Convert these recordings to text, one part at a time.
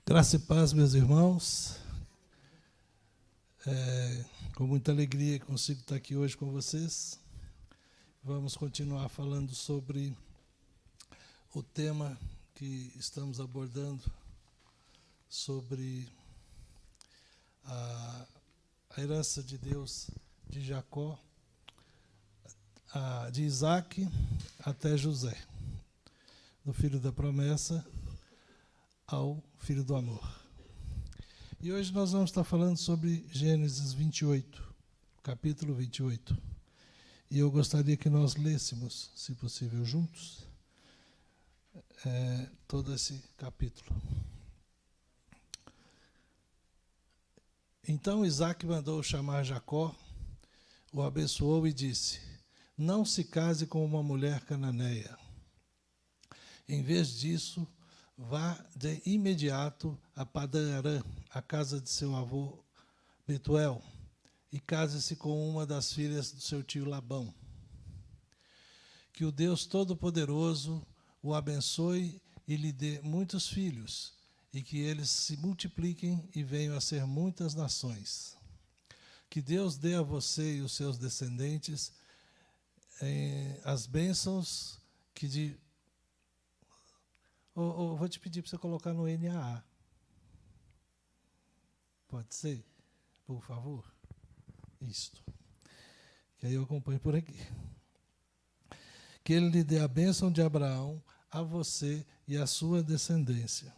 Graça e paz, meus irmãos. Com muita alegria consigo estar aqui hoje com vocês. Vamos continuar falando sobre o tema que estamos abordando, sobre a herança de Deus de Jacó, de Isaac até José, do filho da promessa ao filho do amor. E hoje nós vamos estar falando sobre Gênesis 28, capítulo 28. E eu gostaria que nós lêssemos, se possível, juntos, todo esse capítulo. Então Isaac mandou chamar Jacó, o abençoou e disse: não se case com uma mulher cananeia. Em vez disso, vá de imediato a Padã-Arã, a casa de seu avô Betuel, e case-se com uma das filhas do seu tio Labão. Que o Deus Todo-Poderoso o abençoe e lhe dê muitos filhos, e que eles se multipliquem e venham a ser muitas nações. Que Deus dê a você e os seus descendentes as bênçãos que de... vou te pedir para você colocar no NAA. Pode ser? Por favor? Isto. Que aí eu acompanho por aqui. Que ele lhe dê a bênção de Abraão a você e à sua descendência,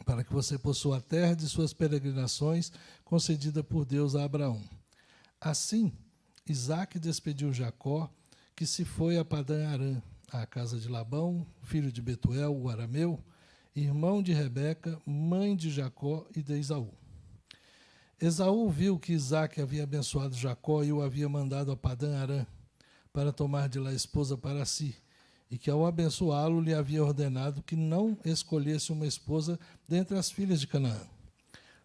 para que você possua a terra de suas peregrinações, concedida por Deus a Abraão. Assim, Isaac despediu Jacó, que se foi a Padã-Arã, à casa de Labão, filho de Betuel, o arameu, irmão de Rebeca, mãe de Jacó e de Esaú. Esaú viu que Isaac havia abençoado Jacó e o havia mandado a Padã-Arã para tomar de lá esposa para si, e que ao abençoá-lo lhe havia ordenado que não escolhesse uma esposa dentre as filhas de Canaã.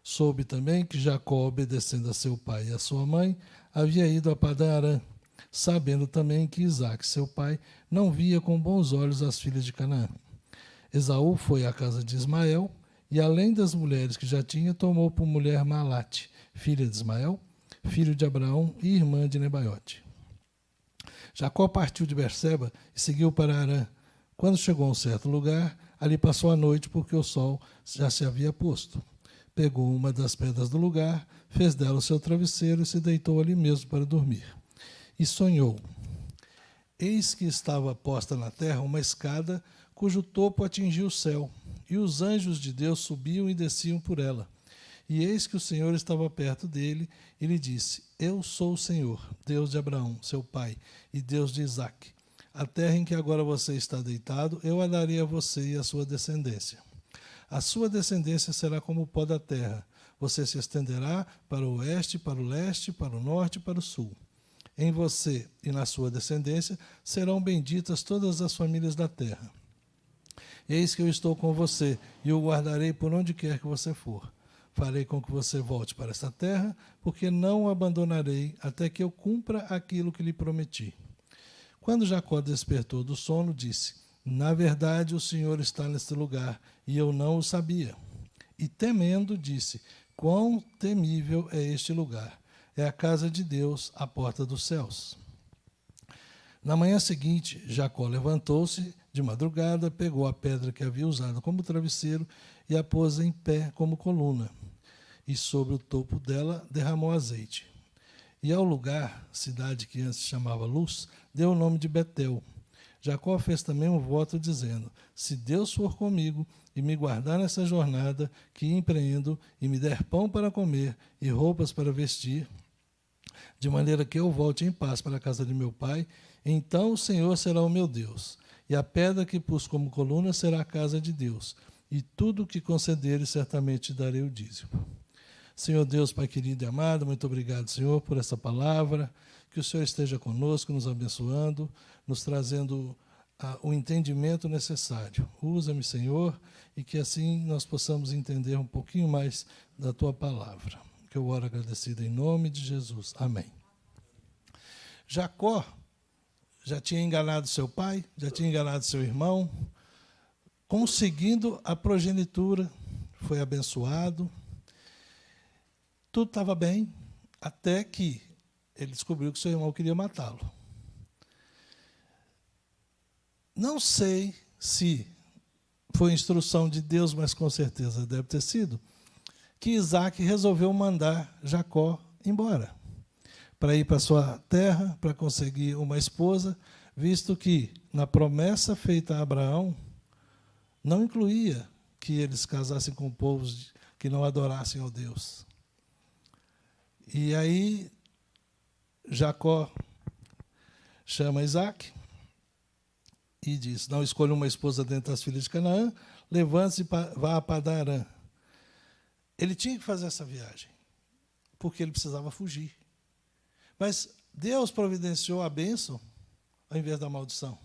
Soube também que Jacó, obedecendo a seu pai e a sua mãe, havia ido a Padã-Arã, sabendo também que Isaac, seu pai, não via com bons olhos as filhas de Canaã. Esaú foi à casa de Ismael, e além das mulheres que já tinha, tomou por mulher Malate, filha de Ismael, filho de Abraão e irmã de Nebaiote. Jacó partiu de Berseba e seguiu para Arã. Quando chegou a um certo lugar, ali passou a noite, porque o sol já se havia posto. Pegou uma das pedras do lugar, fez dela o seu travesseiro e se deitou ali mesmo para dormir. E sonhou. Eis que estava posta na terra uma escada, cujo topo atingia o céu, e os anjos de Deus subiam e desciam por ela. E eis que o Senhor estava perto dele, e lhe disse: eu sou o Senhor, Deus de Abraão, seu pai, e Deus de Isaque. A terra em que agora você está deitado, eu a darei a você e à sua descendência. A sua descendência será como o pó da terra. Você se estenderá para o oeste, para o leste, para o norte e para o sul. Em você e na sua descendência serão benditas todas as famílias da terra. Eis que eu estou com você, e o guardarei por onde quer que você for. Farei com que você volte para esta terra, porque não o abandonarei até que eu cumpra aquilo que lhe prometi. Quando Jacó despertou do sono, disse: na verdade o Senhor está neste lugar, e eu não o sabia. E temendo, disse: quão temível é este lugar! É a casa de Deus, a porta dos céus. Na manhã seguinte, Jacó levantou-se de madrugada, pegou a pedra que havia usado como travesseiro e a pôs em pé como coluna. E sobre o topo dela derramou azeite. E ao lugar, cidade que antes se chamava Luz, deu o nome de Betel. Jacó fez também um voto dizendo: se Deus for comigo e me guardar nessa jornada que empreendo, e me der pão para comer e roupas para vestir, de maneira que eu volte em paz para a casa de meu pai, então o Senhor será o meu Deus, e a pedra que pus como coluna será a casa de Deus, e tudo o que concederes certamente darei o dízimo. Senhor Deus, Pai querido e amado, muito obrigado, Senhor, por essa palavra, que o Senhor esteja conosco, nos abençoando, nos trazendo o entendimento necessário. Usa-me, Senhor, e que assim nós possamos entender um pouquinho mais da Tua palavra. Que eu oro agradecido em nome de Jesus. Amém. Jacó já tinha enganado seu pai, já tinha enganado seu irmão, conseguindo a progenitura, foi abençoado, tudo estava bem, até que ele descobriu que seu irmão queria matá-lo. Não sei se foi instrução de Deus, mas com certeza deve ter sido, que Isaac resolveu mandar Jacó embora, para ir para sua terra, para conseguir uma esposa, visto que na promessa feita a Abraão, não incluía que eles casassem com povos que não adorassem ao Deus. E aí, Jacó chama Isaac e diz, não escolha uma esposa dentre as filhas de Canaã, levante-se e vá a Padan-Arã. Ele tinha que fazer essa viagem, porque ele precisava fugir. Mas Deus providenciou a bênção ao invés da maldição.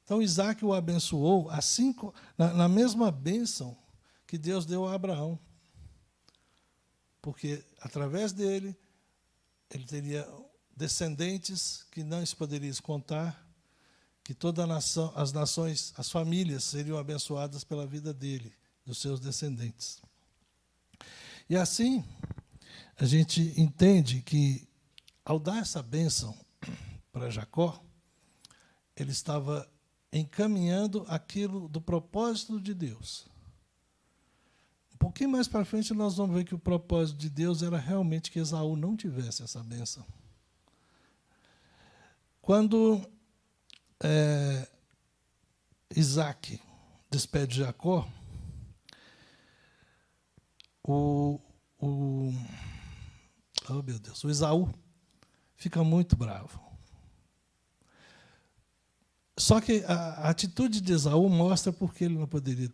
Então, Isaac o abençoou assim, na mesma bênção que Deus deu a Abraão. Porque, através dele, ele teria descendentes que não se poderia contar, que toda a nação, as nações, as famílias seriam abençoadas pela vida dele, dos seus descendentes. E assim, a gente entende que, ao dar essa bênção para Jacó, ele estava encaminhando aquilo do propósito de Deus. Um pouquinho mais para frente, nós vamos ver que o propósito de Deus era realmente que Esaú não tivesse essa bênção. Quando Isaac despede Jacó, o Esaú fica muito bravo. Só que a atitude de Esaú mostra porque ele não poderia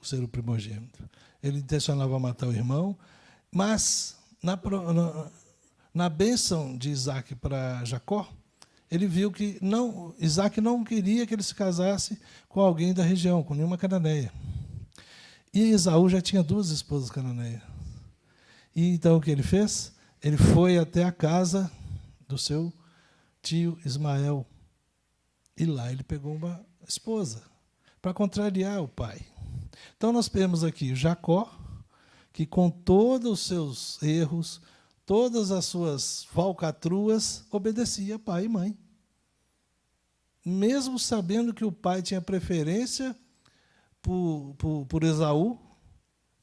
ser o primogênito. Ele intencionava matar o irmão, mas na bênção de Isaac para Jacó, ele viu que Isaac não queria que ele se casasse com alguém da região, com nenhuma cananeia. E Esaú já tinha 2 esposas cananeias. E então o que ele fez? Ele foi até a casa do seu tio Ismael. E lá ele pegou uma esposa, para contrariar o pai. Então nós temos aqui Jacó, que com todos os seus erros, todas as suas falcatruas, obedecia pai e mãe. Mesmo sabendo que o pai tinha preferência por Esaú,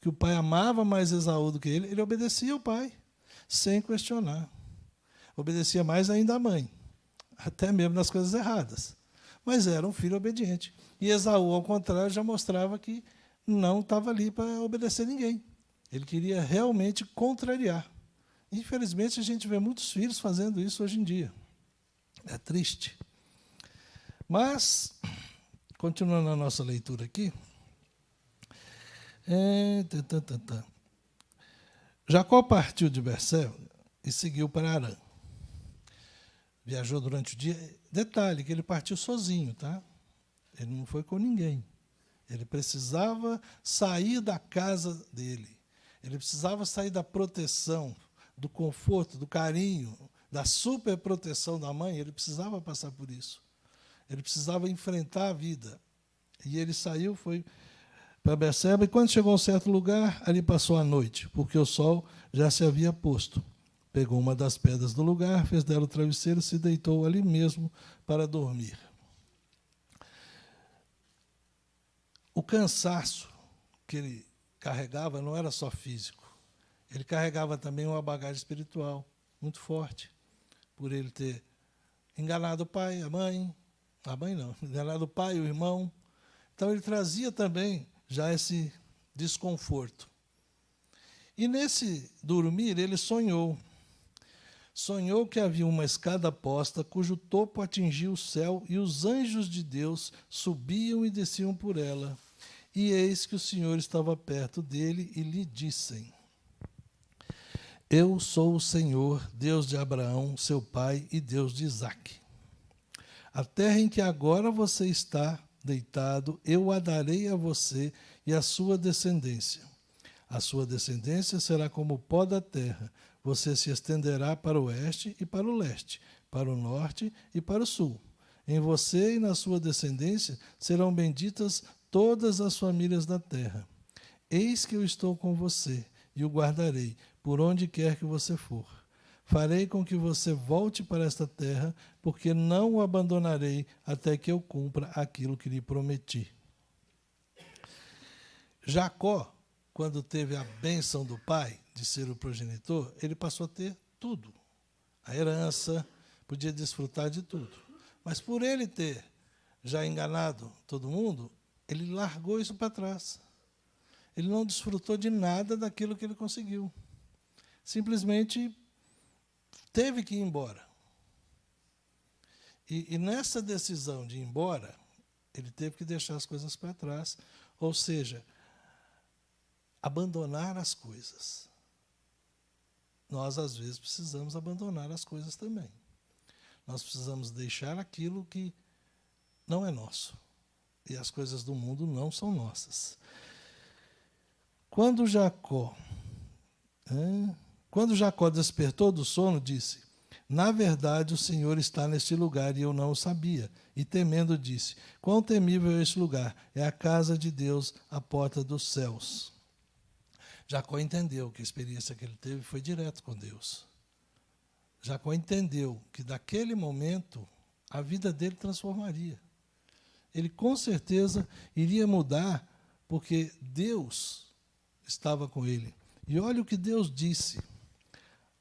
que o pai amava mais Esaú do que ele obedecia ao pai, sem questionar. Obedecia mais ainda à mãe, até mesmo nas coisas erradas. Mas era um filho obediente. E Esaú, ao contrário, já mostrava que não estava ali para obedecer ninguém. Ele queria realmente contrariar. Infelizmente, a gente vê muitos filhos fazendo isso hoje em dia. É triste. Mas, continuando a nossa leitura aqui, Jacó partiu de Berseba e seguiu para Harã. Viajou durante o dia. Detalhe, que ele partiu sozinho, tá? Ele não foi com ninguém. Ele precisava sair da casa dele. Ele precisava sair da proteção, do conforto, do carinho, da superproteção da mãe. Ele precisava passar por isso. Ele precisava enfrentar a vida. E ele saiu, foi para Berseba, e quando chegou a um certo lugar, ali passou a noite, porque o sol já se havia posto. Pegou uma das pedras do lugar, fez dela o travesseiro e se deitou ali mesmo para dormir. O cansaço que ele carregava não era só físico. Ele carregava também uma bagagem espiritual muito forte, por ele ter enganado o pai, a mãe não, enganado o pai, o irmão. Então ele trazia também já esse desconforto. E nesse dormir ele sonhou. Sonhou que havia uma escada posta, cujo topo atingia o céu, e os anjos de Deus subiam e desciam por ela. E eis que o Senhor estava perto dele, e lhe dissem: Eu sou o Senhor, Deus de Abraão, seu pai, e Deus de Isaque. A terra em que agora você está deitado, eu a darei a você e à sua descendência. A sua descendência será como o pó da terra. Você se estenderá para o oeste e para o leste, para o norte e para o sul. Em você e na sua descendência serão benditas todas as famílias da terra. Eis que eu estou com você e o guardarei por onde quer que você for. Farei com que você volte para esta terra, porque não o abandonarei até que eu cumpra aquilo que lhe prometi. Jacó, quando teve a bênção do pai de ser o progenitor, ele passou a ter tudo. A herança, podia desfrutar de tudo. Mas por ele ter já enganado todo mundo, ele largou isso para trás. Ele não desfrutou de nada daquilo que ele conseguiu. Simplesmente teve que ir embora. E nessa decisão de ir embora, ele teve que deixar as coisas para trás, ou seja, abandonar as coisas. Nós, às vezes, precisamos abandonar as coisas também. Nós precisamos deixar aquilo que não é nosso. E as coisas do mundo não são nossas. Quando Jacó despertou do sono, disse: na verdade, o Senhor está neste lugar e eu não o sabia. E temendo disse: quão temível é este lugar! É a casa de Deus, a porta dos céus. Jacó entendeu que a experiência que ele teve foi direto com Deus. Jacó entendeu que daquele momento a vida dele transformaria. Ele com certeza iria mudar, porque Deus estava com ele. E olha o que Deus disse: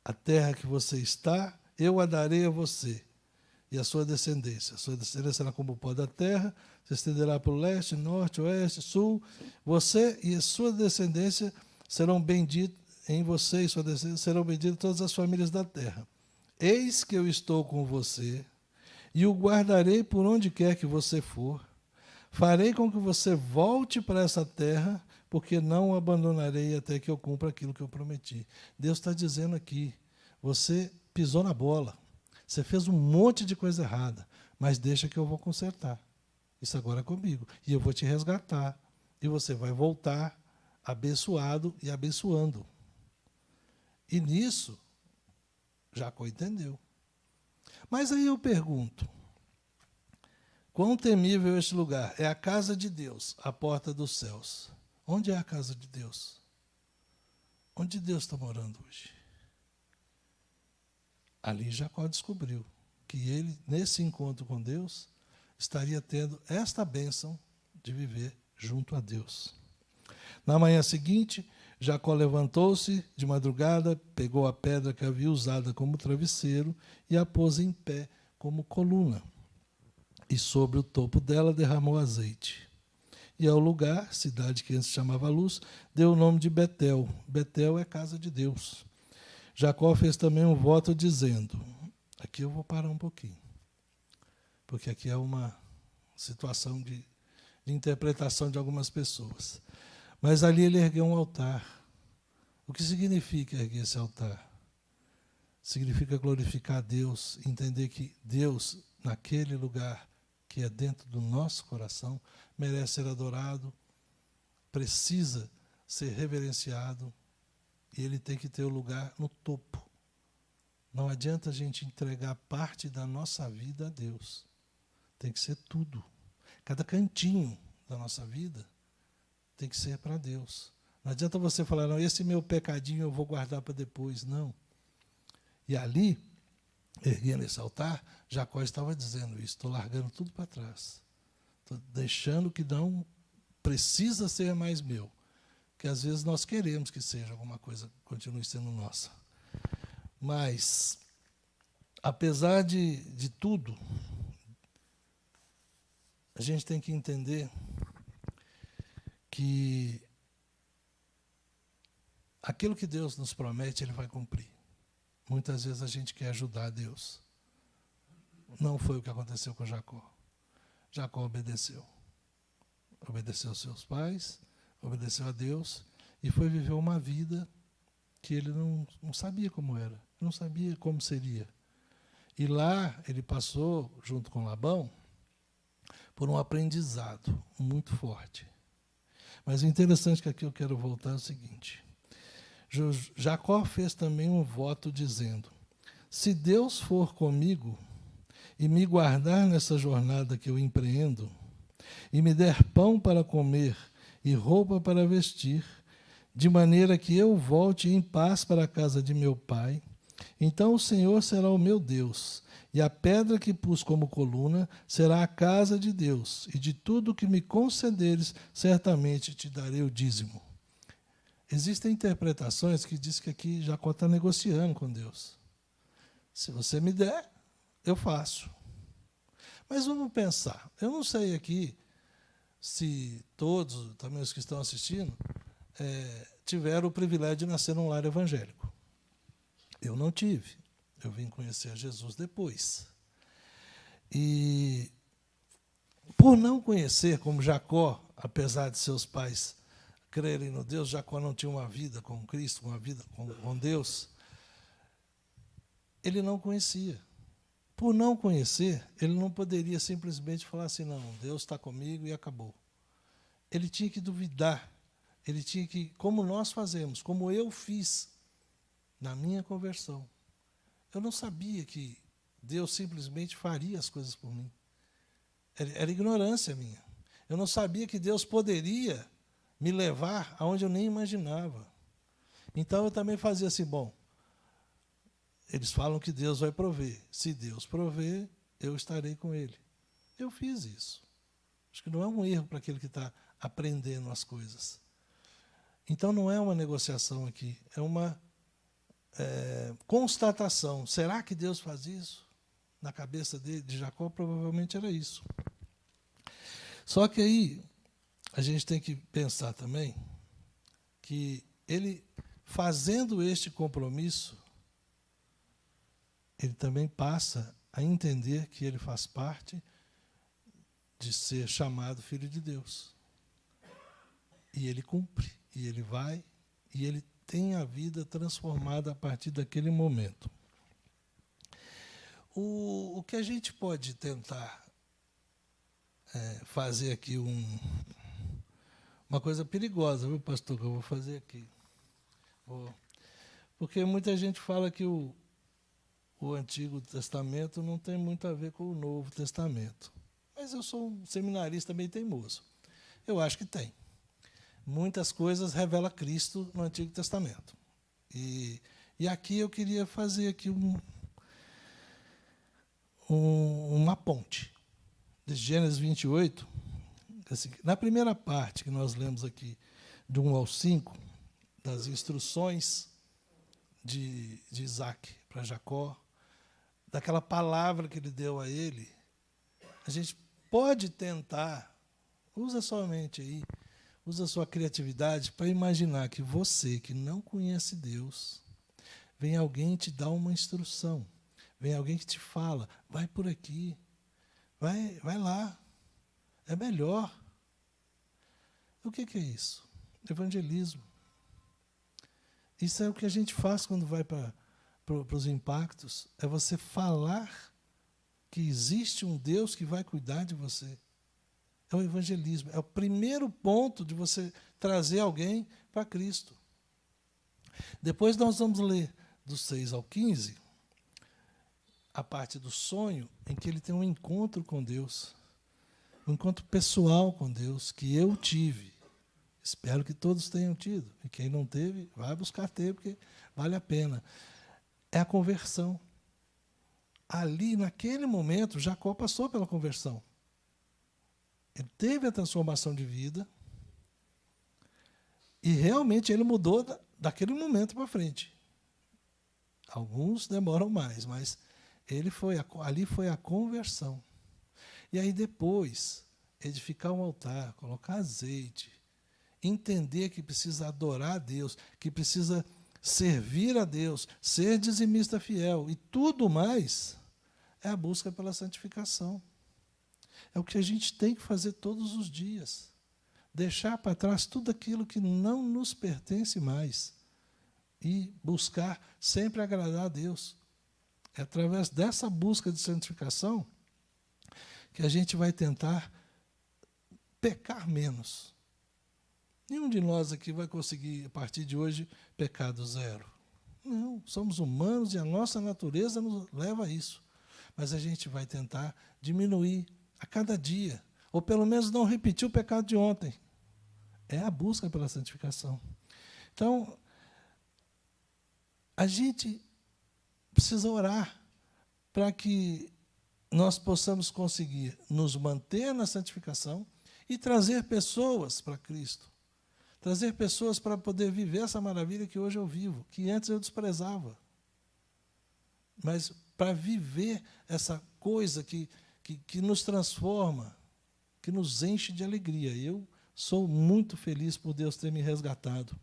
a terra que você está, eu a darei a você e a sua descendência. A sua descendência será como o pó da terra, se estenderá para o leste, norte, oeste, sul. Você e a sua descendência serão benditos, em você e sua descendência serão benditas todas as famílias da terra. Eis que eu estou com você e o guardarei por onde quer que você for. Farei com que você volte para essa terra, porque não o abandonarei até que eu cumpra aquilo que eu prometi. Deus está dizendo aqui: você pisou na bola, você fez um monte de coisa errada, mas deixa que eu vou consertar. Isso agora é comigo. E eu vou te resgatar. E você vai voltar abençoado e abençoando. E nisso, Jacó entendeu. Mas aí eu pergunto: quão temível é este lugar? É a casa de Deus, a porta dos céus. Onde é a casa de Deus? Onde Deus está morando hoje? Ali Jacó descobriu que ele, nesse encontro com Deus, estaria tendo esta bênção de viver junto a Deus. Na manhã seguinte, Jacó levantou-se de madrugada, pegou a pedra que havia usada como travesseiro e a pôs em pé como coluna. E sobre o topo dela derramou azeite. E ao lugar, cidade que antes chamava Luz, deu o nome de Betel. Betel é casa de Deus. Jacó fez também um voto dizendo... Aqui eu vou parar um pouquinho, porque aqui é uma situação de interpretação de algumas pessoas. Mas ali ele ergueu um altar. O que significa erguer esse altar? Significa glorificar a Deus, entender que Deus, naquele lugar que é dentro do nosso coração, merece ser adorado, precisa ser reverenciado, e ele tem que ter o lugar no topo. Não adianta a gente entregar parte da nossa vida a Deus. Tem que ser tudo. Cada cantinho da nossa vida tem que ser para Deus. Não adianta você falar: não, esse meu pecadinho eu vou guardar para depois. Não. E ali, erguendo esse altar, Jacó estava dizendo isso: estou largando tudo para trás. Estou deixando que não precisa ser mais meu. Porque às vezes nós queremos que seja alguma coisa, continue sendo nossa. Mas, apesar de tudo, a gente tem que entender que aquilo que Deus nos promete, Ele vai cumprir. Muitas vezes a gente quer ajudar Deus. Não foi o que aconteceu com Jacó. Jacó obedeceu. Obedeceu aos seus pais, obedeceu a Deus e foi viver uma vida que ele não sabia como era, não sabia como seria. E lá ele passou, junto com Labão, por um aprendizado muito forte. Mas o interessante que aqui eu quero voltar é o seguinte: Jacó fez também um voto dizendo: se Deus for comigo e me guardar nessa jornada que eu empreendo, e me der pão para comer e roupa para vestir, de maneira que eu volte em paz para a casa de meu pai. Então o Senhor será o meu Deus, e a pedra que pus como coluna será a casa de Deus, e de tudo que me concederes, certamente te darei o dízimo. Existem interpretações que dizem que aqui Jacó está negociando com Deus. Se você me der, eu faço. Mas vamos pensar. Eu não sei aqui se todos, também os que estão assistindo, tiveram o privilégio de nascer num lar evangélico. Eu não tive. Eu vim conhecer Jesus depois. E por não conhecer, como Jacó, apesar de seus pais crerem no Deus, Jacó não tinha uma vida com Cristo, uma vida com Deus, ele não conhecia. Por não conhecer, ele não poderia simplesmente falar assim, não, Deus está comigo e acabou. Ele tinha que duvidar, ele tinha que, como nós fazemos, como eu fiz na minha conversão. Eu não sabia que Deus simplesmente faria as coisas por mim. Era ignorância minha. Eu não sabia que Deus poderia me levar aonde eu nem imaginava. Então eu também fazia assim, bom, eles falam que Deus vai prover. Se Deus prover, eu estarei com Ele. Eu fiz isso. Acho que não é um erro para aquele que está aprendendo as coisas. Então não é uma negociação aqui, é uma constatação. Será que Deus faz isso? Na cabeça de Jacó, provavelmente era isso. Só que aí a gente tem que pensar também que ele, fazendo este compromisso, ele também passa a entender que ele faz parte de ser chamado filho de Deus. E ele cumpre, e ele vai, e ele tem a vida transformada a partir daquele momento. O que a gente pode tentar fazer aqui uma coisa perigosa, viu, pastor, que eu vou fazer aqui. Porque muita gente fala que o Antigo Testamento não tem muito a ver com o Novo Testamento. Mas eu sou um seminarista bem teimoso. Eu acho que tem. Muitas coisas revela Cristo no Antigo Testamento. E aqui eu queria fazer aqui uma ponte. De Gênesis 28, assim, na primeira parte que nós lemos aqui, de 1 ao 5, das instruções de Isaac para Jacó, daquela palavra que ele deu a ele, a gente pode tentar, usa sua mente aí, usa sua criatividade para imaginar que você, que não conhece Deus, vem alguém te dar uma instrução, vem alguém que te fala, vai por aqui, vai lá, é melhor. O que é isso? Evangelismo. Isso é o que a gente faz quando vai para os impactos, é você falar que existe um Deus que vai cuidar de você. É o evangelismo. É o primeiro ponto de você trazer alguém para Cristo. Depois nós vamos ler do 6 ao 15, a parte do sonho, em que ele tem um encontro com Deus. Um encontro pessoal com Deus, que eu tive. Espero que todos tenham tido. E quem não teve, vai buscar ter, porque vale a pena. É a conversão. Ali, naquele momento, Jacó passou pela conversão. Ele teve a transformação de vida e realmente ele mudou daquele momento para frente. Alguns demoram mais, mas ali foi a conversão. E aí depois, edificar um altar, colocar azeite, entender que precisa adorar a Deus, que precisa servir a Deus, ser dizimista fiel e tudo mais, é a busca pela santificação. É o que a gente tem que fazer todos os dias. Deixar para trás tudo aquilo que não nos pertence mais e buscar sempre agradar a Deus. É através dessa busca de santificação que a gente vai tentar pecar menos. Nenhum de nós aqui vai conseguir, a partir de hoje, pecado zero. Não, somos humanos e a nossa natureza nos leva a isso. Mas a gente vai tentar diminuir a cada dia, ou pelo menos não repetir o pecado de ontem. É a busca pela santificação. Então, a gente precisa orar para que nós possamos conseguir nos manter na santificação e trazer pessoas para Cristo. Trazer pessoas para poder viver essa maravilha que hoje eu vivo, que antes eu desprezava. Mas para viver essa coisa que nos transforma, que nos enche de alegria. Eu sou muito feliz por Deus ter me resgatado.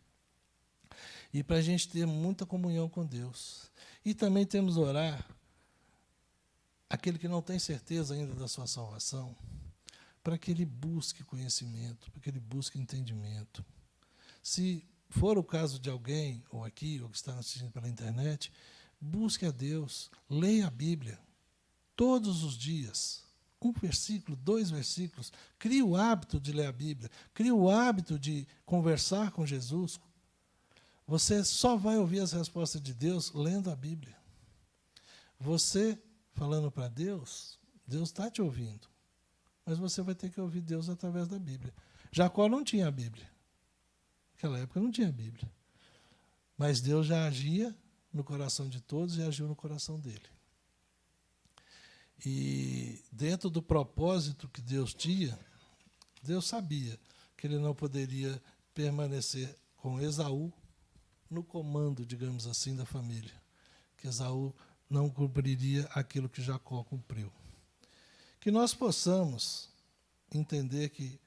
E para a gente ter muita comunhão com Deus. E também temos que orar, aquele que não tem certeza ainda da sua salvação, para que ele busque conhecimento, para que ele busque entendimento. Se for o caso de alguém, ou aqui, ou que está assistindo pela internet, busque a Deus, leia a Bíblia, todos os dias. 1 versículo, 2 versículos. Crie o hábito de ler a Bíblia, crie o hábito de conversar com Jesus. Você só vai ouvir as respostas de Deus lendo a Bíblia. Você falando para Deus, Deus está te ouvindo. Mas você vai ter que ouvir Deus através da Bíblia. Jacó não tinha a Bíblia. Naquela época não tinha a Bíblia. Mas Deus já agia no coração de todos e agiu no coração dele. E dentro do propósito que Deus tinha, Deus sabia que ele não poderia permanecer com Esaú no comando, digamos assim, da família. Que Esaú não cumpriria aquilo que Jacó cumpriu. Que nós possamos entender que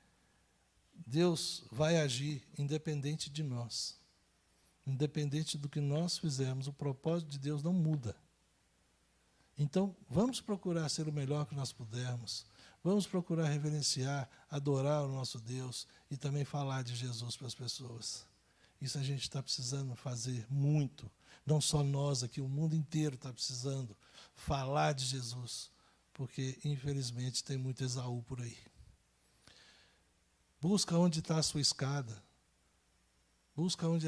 Deus vai agir independente de nós. Independente do que nós fizermos, o propósito de Deus não muda. Então, vamos procurar ser o melhor que nós pudermos. Vamos procurar reverenciar, adorar o nosso Deus e também falar de Jesus para as pessoas. Isso a gente está precisando fazer muito. Não só nós aqui, o mundo inteiro está precisando falar de Jesus. Porque, infelizmente, tem muito Esaú por aí. Busca onde está a sua escada. Busca onde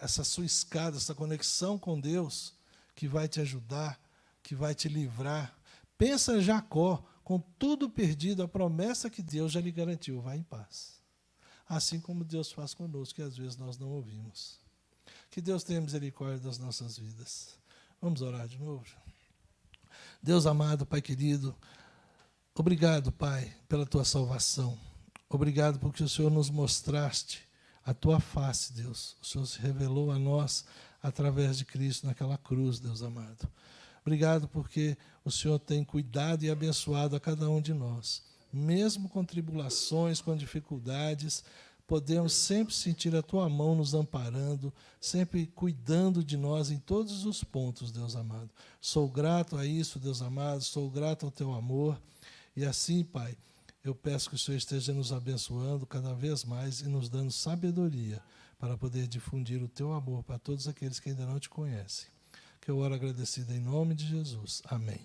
essa sua escada, essa conexão com Deus, que vai te ajudar, que vai te livrar. Pensa em Jacó, com tudo perdido, a promessa que Deus já lhe garantiu, vai em paz. Assim como Deus faz conosco, que às vezes nós não ouvimos. Que Deus tenha misericórdia das nossas vidas. Vamos orar de novo? Deus amado, Pai querido, obrigado, Pai, pela tua salvação. Obrigado porque o Senhor nos mostraste a tua face, Deus. O Senhor se revelou a nós através de Cristo naquela cruz, Deus amado. Obrigado porque o Senhor tem cuidado e abençoado a cada um de nós. Mesmo com tribulações, com dificuldades, podemos sempre sentir a tua mão nos amparando, sempre cuidando de nós em todos os pontos, Deus amado. Sou grato a isso, Deus amado, sou grato ao teu amor. E assim, Pai, eu peço que o Senhor esteja nos abençoando cada vez mais e nos dando sabedoria para poder difundir o teu amor para todos aqueles que ainda não te conhecem. Que eu oro agradecido em nome de Jesus. Amém.